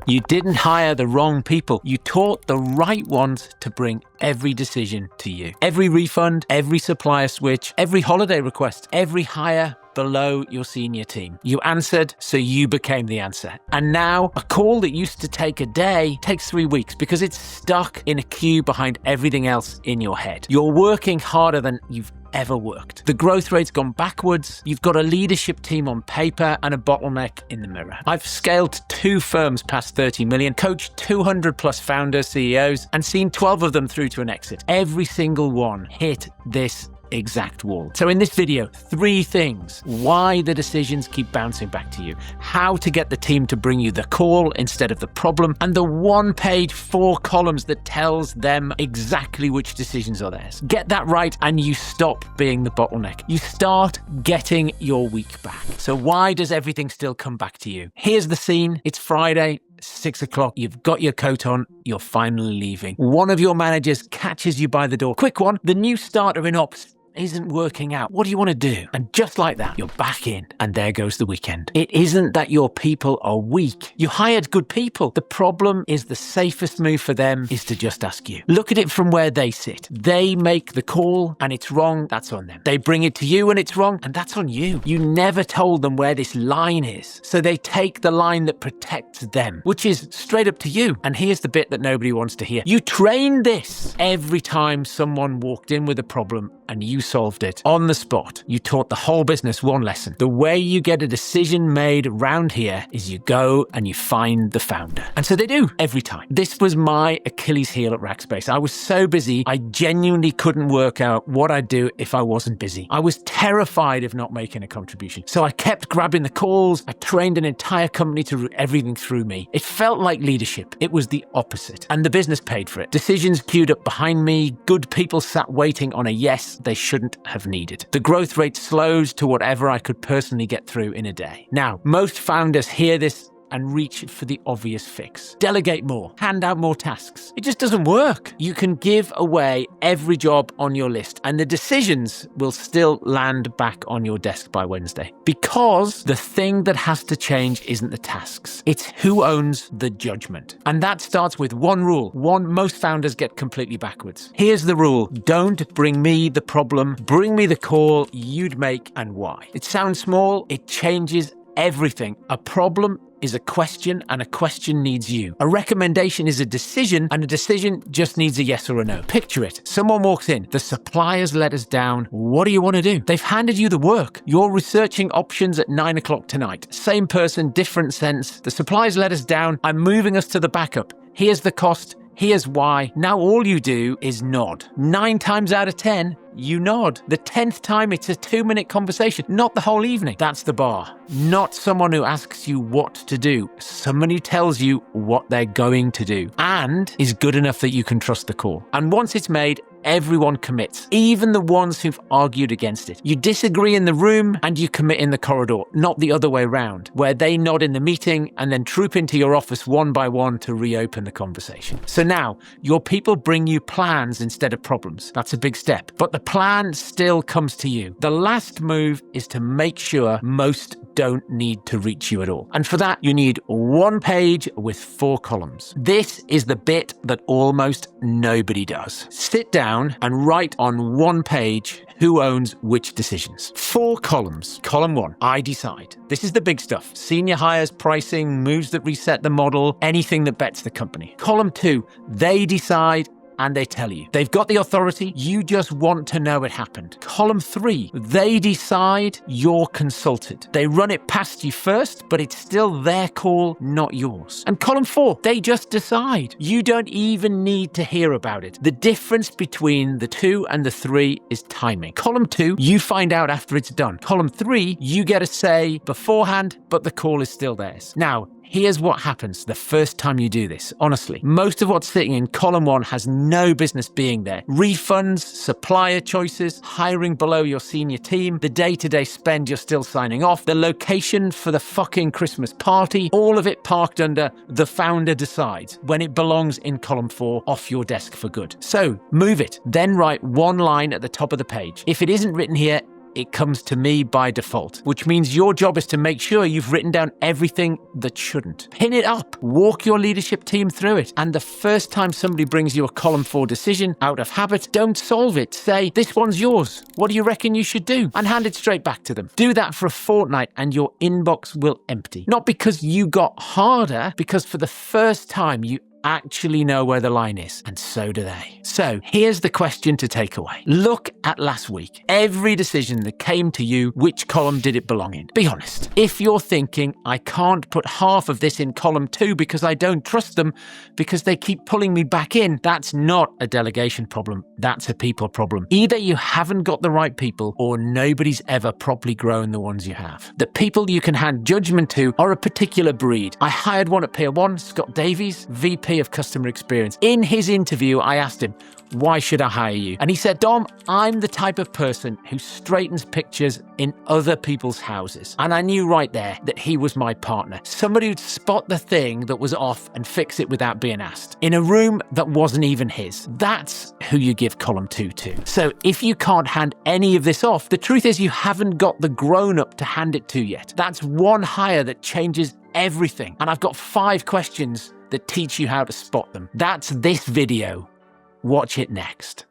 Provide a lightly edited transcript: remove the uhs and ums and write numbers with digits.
You didn't hire the wrong people. You taught the right ones to bring every decision to you. Every refund, every supplier switch, every holiday request, every hire below your senior team. You answered, so you became the answer. And now a call that used to take a day takes 3 weeks because it's stuck in a queue behind everything else in your head. You're working harder than you've ever worked. The growth rate's gone backwards. You've got a leadership team on paper and a bottleneck in the mirror. I've scaled 2 firms past 30 million, coached 200 plus founders, CEOs, and seen 12 of them through to an exit. Every single one hit this exact wall. So in this video, 3 things: why the decisions keep bouncing back to you, how to get the team to bring you the call instead of the problem, and the 1-page 4 columns that tells them exactly which decisions are theirs. Get that right and you stop being the bottleneck. You start getting your week back. So why does everything still come back to you? Here's the scene. It's Friday, 6 o'clock, you've got your coat on, you're finally leaving. One of your managers catches you by the door. Quick one, the new starter in ops isn't working out. What do you want to do? And just like that, you're back in, and there goes the weekend. It isn't that your people are weak. You hired good people. The problem is the safest move for them is to just ask you. Look at it from where they sit. They make the call and it's wrong, that's on them. They bring it to you and it's wrong, and that's on you. You never told them where this line is, so they take the line that protects them, which is straight up to you. And here's the bit that nobody wants to hear. You trained this. Every time someone walked in with a problem and you solved it on the spot, you taught the whole business one lesson. The way you get a decision made around here is you go and you find the founder. And so they do every time. This was my Achilles heel at Rackspace. I was so busy, I genuinely couldn't work out what I'd do if I wasn't busy. I was terrified of not making a contribution. So I kept grabbing the calls. I trained an entire company to route everything through me. It felt like leadership. It was the opposite. And the business paid for it. Decisions queued up behind me. Good people sat waiting on a yes they shouldn't have needed. The growth rate slowed to whatever I could personally get through in a day. Now, most founders hear this and reach for the obvious fix. Delegate more, hand out more tasks. It just doesn't work. You can give away every job on your list and the decisions will still land back on your desk by Wednesday. Because the thing that has to change isn't the tasks. It's who owns the judgment. And that starts with one rule. One most founders get completely backwards. Here's the rule. Don't bring me the problem. Bring me the call you'd make and why. It sounds small. It changes everything. A problem is a question, and a question needs you. A recommendation is a decision, and a decision just needs a yes or a no. Picture it. Someone walks in. The suppliers let us down. What do you want to do? They've handed you the work. You're researching options at 9 o'clock tonight. Same person, different sense. The suppliers let us down. I'm moving us to the backup. Here's the cost. Here's why. Now all you do is nod. 9 times out of 10, you nod. The 10th time, it's a 2-minute conversation, not the whole evening. That's the bar. Not someone who asks you what to do. Someone who tells you what they're going to do and is good enough that you can trust the call. And once it's made, everyone commits, even the ones who've argued against it. You disagree in the room and you commit in the corridor, not the other way around, where they nod in the meeting and then troop into your office one by one to reopen the conversation. So now, your people bring you plans instead of problems. That's a big step. But the plan still comes to you. The last move is to make sure most don't need to reach you at all. And for that, you need 1 page with 4 columns. This is the bit that almost nobody does. Sit down and write on 1 page who owns which decisions. 4 columns. Column 1, I decide. This is the big stuff. Senior hires, pricing, moves that reset the model, anything that bets the company. Column 2, they decide and they tell you. They've got the authority, you just want to know it happened. Column 3, they decide, you're consulted. They run it past you first, but it's still their call, not yours. And column 4, they just decide. You don't even need to hear about it. The difference between the 2 and the 3 is timing. Column 2, you find out after it's done. Column 3, you get a say beforehand, but the call is still theirs. Now, here's what happens the first time you do this. Honestly, most of what's sitting in column 1 has no business being there. Refunds, supplier choices, hiring below your senior team, the day-to-day spend you're still signing off, the location for the fucking Christmas party, all of it parked under the founder decides when it belongs in column 4 off your desk for good. So move it, then write 1 line at the top of the page. If it isn't written here, it comes to me by default, which means your job is to make sure you've written down everything that shouldn't. Pin it up, walk your leadership team through it, and the first time somebody brings you a column 4 decision out of habit, don't solve it. Say, this one's yours. What do you reckon you should do? And hand it straight back to them. Do that for a fortnight and your inbox will empty. Not because you got harder, because for the first time you actually know where the line is, and so do they. So here's the question to take away. Look at last week. Every decision that came to you, which column did it belong in? Be honest. If you're thinking, I can't put half of this in column 2 because I don't trust them, because they keep pulling me back in, that's not a delegation problem. That's a people problem. Either you haven't got the right people, or nobody's ever properly grown the ones you have. The people you can hand judgment to are a particular breed. I hired one at Pier 1, Scott Davies, VP of Customer Experience. In his interview, I asked him, why should I hire you? And he said, Dom, I'm the type of person who straightens pictures in other people's houses. And I knew right there that he was my partner. Somebody who'd spot the thing that was off and fix it without being asked. In a room that wasn't even his. That's who you give column 2 to. So if you can't hand any of this off, the truth is you haven't got the grown-up to hand it to yet. That's one hire that changes everything. And I've got 5 questions that teach you how to spot them. That's this video. Watch it next.